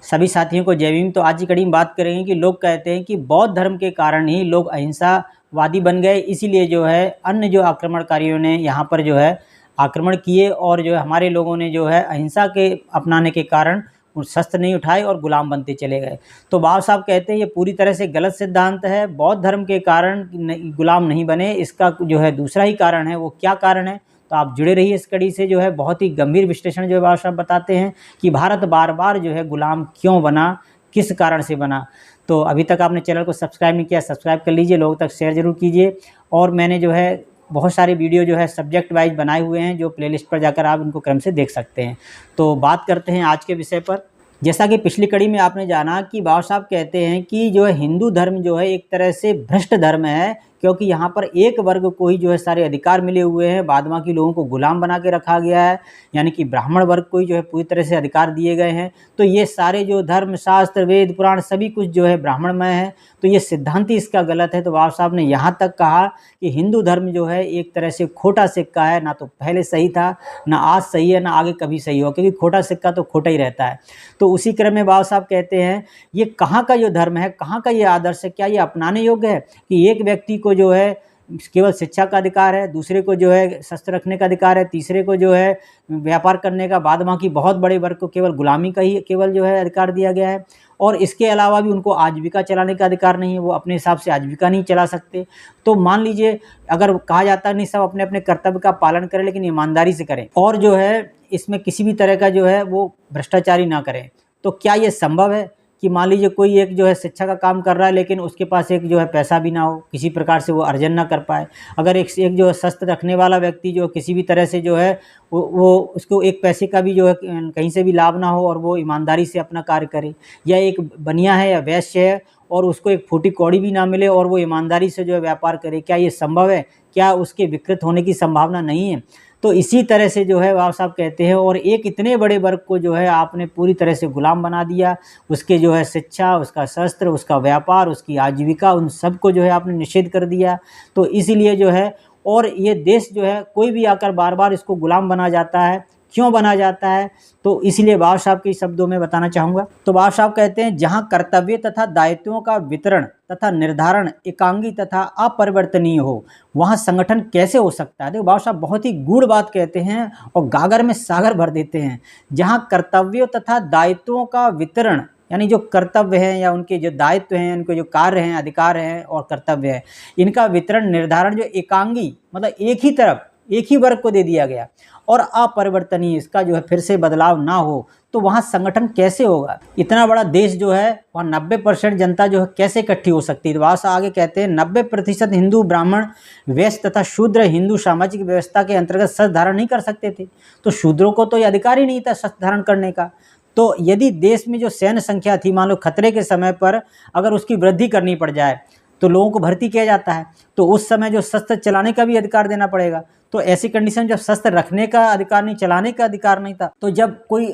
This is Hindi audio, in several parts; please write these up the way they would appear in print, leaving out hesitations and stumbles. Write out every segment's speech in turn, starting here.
सभी साथियों को जय भीम। तो आज की कड़ी में बात करेंगे कि लोग कहते हैं कि बौद्ध धर्म के कारण ही लोग अहिंसावादी बन गए, इसीलिए जो है अन्य जो आक्रमणकारियों ने यहाँ पर जो है आक्रमण किए और जो है हमारे लोगों ने जो है अहिंसा के अपनाने के कारण शस्त्र नहीं उठाए और गुलाम बनते चले गए। तो बाबा साहब कहते हैं ये पूरी तरह से गलत सिद्धांत है। बौद्ध धर्म के कारण गुलाम नहीं बने, इसका जो है दूसरा ही कारण है। वो क्या कारण है, तो आप जुड़े रहिए इस कड़ी से। जो है बहुत ही गंभीर विश्लेषण जो है बाबा साहब बताते हैं कि भारत बार बार जो है गुलाम क्यों बना, किस कारण से बना। तो अभी तक आपने चैनल को सब्सक्राइब नहीं किया, सब्सक्राइब कर लीजिए, लोगों तक शेयर जरूर कीजिए। और मैंने जो है बहुत सारे वीडियो जो है सब्जेक्ट वाइज बनाए हुए हैं, जो प्लेलिस्ट पर जाकर आप इनको क्रम से देख सकते हैं। तो बात करते हैं आज के विषय पर। जैसा कि पिछली कड़ी में आपने जाना कि बाबा साहब कहते हैं कि जो है हिंदू धर्म जो है एक तरह से भ्रष्ट धर्म है, क्योंकि यहाँ पर एक वर्ग को ही जो है सारे अधिकार मिले हुए हैं, बाद बाकी लोगों को गुलाम बना के रखा गया है, यानी कि ब्राह्मण वर्ग को ही जो है पूरी तरह से अधिकार दिए गए हैं। तो ये सारे जो धर्म शास्त्र वेद पुराण सभी कुछ जो है ब्राह्मणमय है, तो ये सिद्धांत ही इसका गलत है। तो बाबा साहब ने यहाँ तक कहा कि हिंदू धर्म जो है एक तरह से खोटा सिक्का है, ना तो पहले सही था, ना आज सही है, ना आगे कभी सही हो, क्योंकि खोटा सिक्का तो खोटा ही रहता है। तो उसी क्रम में बाबा साहब कहते हैं ये कहाँ का जो धर्म है, कहाँ का ये आदर्श है, क्या ये अपनाने योग्य है कि एक व्यक्ति को जो है केवल शिक्षा का अधिकार है, दूसरे को जो है शस्त्र रखने का अधिकार है, तीसरे को जो है व्यापार करने का, बाद बाकी बहुत बड़े वर्ग को केवल गुलामी का ही केवल जो है अधिकार दिया गया है, और इसके अलावा भी उनको आजीविका चलाने का अधिकार नहीं है, वो अपने हिसाब से आजीविका नहीं चला सकते। तो मान लीजिए अगर कहा जाता है नहीं सब अपने अपने कर्तव्य का पालन करें, लेकिन ईमानदारी से करें और जो है इसमें किसी भी तरह का जो है वो भ्रष्टाचारी ना करें, तो क्या ये संभव है कि मान लीजिए कोई एक जो है शिक्षा का काम कर रहा है, लेकिन उसके पास एक जो है पैसा भी ना हो, किसी प्रकार से वो अर्जन ना कर पाए। अगर एक जो है शस्त्र रखने वाला व्यक्ति जो किसी भी तरह से जो है वो उसको एक पैसे का भी जो है कहीं से भी लाभ ना हो और वो ईमानदारी से अपना कार्य करे, या एक बनिया है या वैश्य है और उसको एक फूटी कौड़ी भी ना मिले और वो ईमानदारी से जो है व्यापार करे, क्या ये संभव है? क्या उसके विकृत होने की संभावना नहीं है? तो इसी तरह से जो है बाबा साहब कहते हैं, और एक इतने बड़े वर्ग को जो है आपने पूरी तरह से गुलाम बना दिया, उसके जो है शिक्षा, उसका शस्त्र, उसका व्यापार, उसकी आजीविका, उन सब को जो है आपने निषेध कर दिया। तो इसीलिए जो है, और ये देश जो है कोई भी आकर बार बार इसको गुलाम बना जाता है, क्यों बना जाता है? तो इसलिए बाबा साहब के शब्दों में बताना चाहूँगा। तो बाबा साहब कहते हैं जहाँ कर्तव्य तथा दायित्वों का वितरण तथा निर्धारण एकांगी तथा अपरिवर्तनीय हो, वहाँ संगठन कैसे हो सकता है? देखो बाबा साहब बहुत ही गूढ़ बात कहते हैं और गागर में सागर भर देते हैं। जहाँ कर्तव्यों तथा दायित्वों का वितरण, यानी जो कर्तव्य हैं या उनके जो दायित्व हैं, उनके जो कार्य हैं, अधिकार हैं और कर्तव्य है, इनका वितरण निर्धारण जो एकांगी मतलब एक ही तरफ एक ही वर्ग को दे दिया गया और अपरिवर्तनीय, इसका जो है फिर से बदलाव ना हो, तो वहाँ संगठन कैसे होगा? इतना बड़ा देश जो है वहाँ 90% जनता जो है कैसे इकट्ठी हो सकती है? तो वहाँ आगे कहते हैं 90% हिंदू ब्राह्मण वैश्य तथा शूद्र हिंदू सामाजिक व्यवस्था के अंतर्गत शस्त्र धारण नहीं कर सकते थे, तो शूद्रों को तो ये अधिकार ही नहीं था शस्त्र धारण करने का। तो यदि देश में जो सैन्य संख्या थी, मान लो खतरे के समय पर अगर उसकी वृद्धि करनी पड़ जाए तो लोगों को भर्ती किया जाता है, तो उस समय जो शस्त्र चलाने का भी अधिकार देना पड़ेगा। तो ऐसी कंडीशन जब शस्त्र रखने का अधिकार नहीं, चलाने का अधिकार नहीं था, तो जब कोई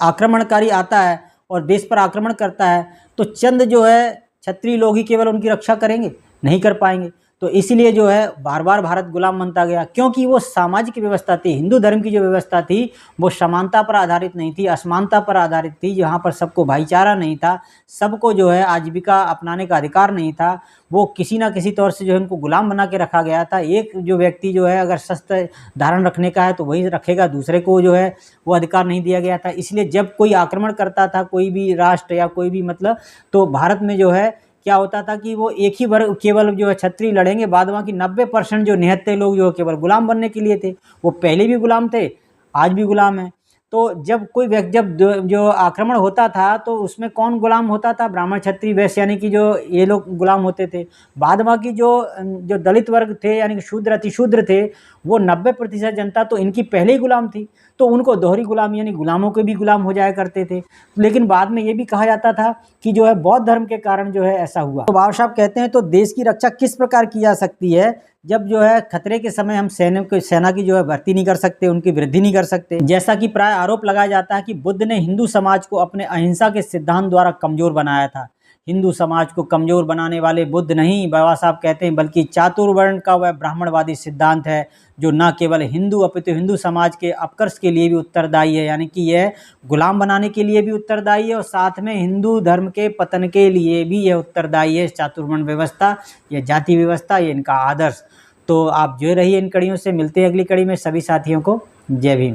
आक्रमणकारी आता है और देश पर आक्रमण करता है, तो चंद जो है क्षत्रिय लोग ही केवल उनकी रक्षा करेंगे, नहीं कर पाएंगे। तो इसीलिए जो है बार बार भारत गुलाम बनता गया, क्योंकि वो सामाजिक व्यवस्था थी, हिंदू धर्म की जो व्यवस्था थी वो समानता पर आधारित नहीं थी, असमानता पर आधारित थी, जहाँ पर सबको भाईचारा नहीं था, सबको जो है आजीविका अपनाने का अधिकार नहीं था। वो किसी ना किसी तौर से जो है उनको गुलाम बना के रखा गया था। एक जो व्यक्ति जो है अगर शस्त्र धारण रखने का है तो वही रखेगा, दूसरे को जो है वो अधिकार नहीं दिया गया था। इसलिए जब कोई आक्रमण करता था, कोई भी राष्ट्र या कोई भी मतलब, तो भारत में जो है क्या होता था कि वो एक ही वर्ग केवल जो है क्षत्रिय लड़ेंगे, बाद बाकी 90% जो निहत्थे लोग जो केवल गुलाम बनने के लिए थे। वो पहले भी गुलाम थे, आज भी गुलाम हैं। तो जब कोई व्यक्ति जब जो आक्रमण होता था तो उसमें कौन गुलाम होता था? ब्राह्मण क्षत्रिय वैश्य, यानी कि जो ये लोग गुलाम होते थे। बाद बाकी जो दलित वर्ग थे यानी कि शूद्र अतिशूद्र थे, वो 90% जनता तो इनकी पहले ही गुलाम थी, तो उनको दोहरी गुलामी यानी गुलामों के भी गुलाम हो जाया करते थे। लेकिन बाद में ये भी कहा जाता था कि जो है बौद्ध धर्म के कारण जो है ऐसा हुआ। तो बाबा साहब कहते हैं तो देश की रक्षा किस प्रकार की जा सकती है जब जो है खतरे के समय हम सेना की जो है भर्ती नहीं कर सकते, उनकी वृद्धि नहीं कर सकते। जैसा कि प्राय आरोप लगाया जाता है कि बुद्ध ने हिंदू समाज को अपने अहिंसा के सिद्धांत द्वारा कमजोर बनाया था, हिंदू समाज को कमज़ोर बनाने वाले बुद्ध नहीं, बाबा साहब कहते हैं, बल्कि चातुर्वर्ण का वह ब्राह्मणवादी सिद्धांत है जो न केवल हिंदू अपितु हिंदू समाज के अपकर्ष के लिए भी उत्तरदायी है, यानी कि यह गुलाम बनाने के लिए भी उत्तरदायी है और साथ में हिंदू धर्म के पतन के लिए भी यह उत्तरदायी है। चातुर्वर्ण व्यवस्था, यह जाति व्यवस्था, ये इनका आदर्श। तो आप जुड़े रहिए इन कड़ियों से। मिलते हैं अगली कड़ी में। सभी साथियों को जय भीम।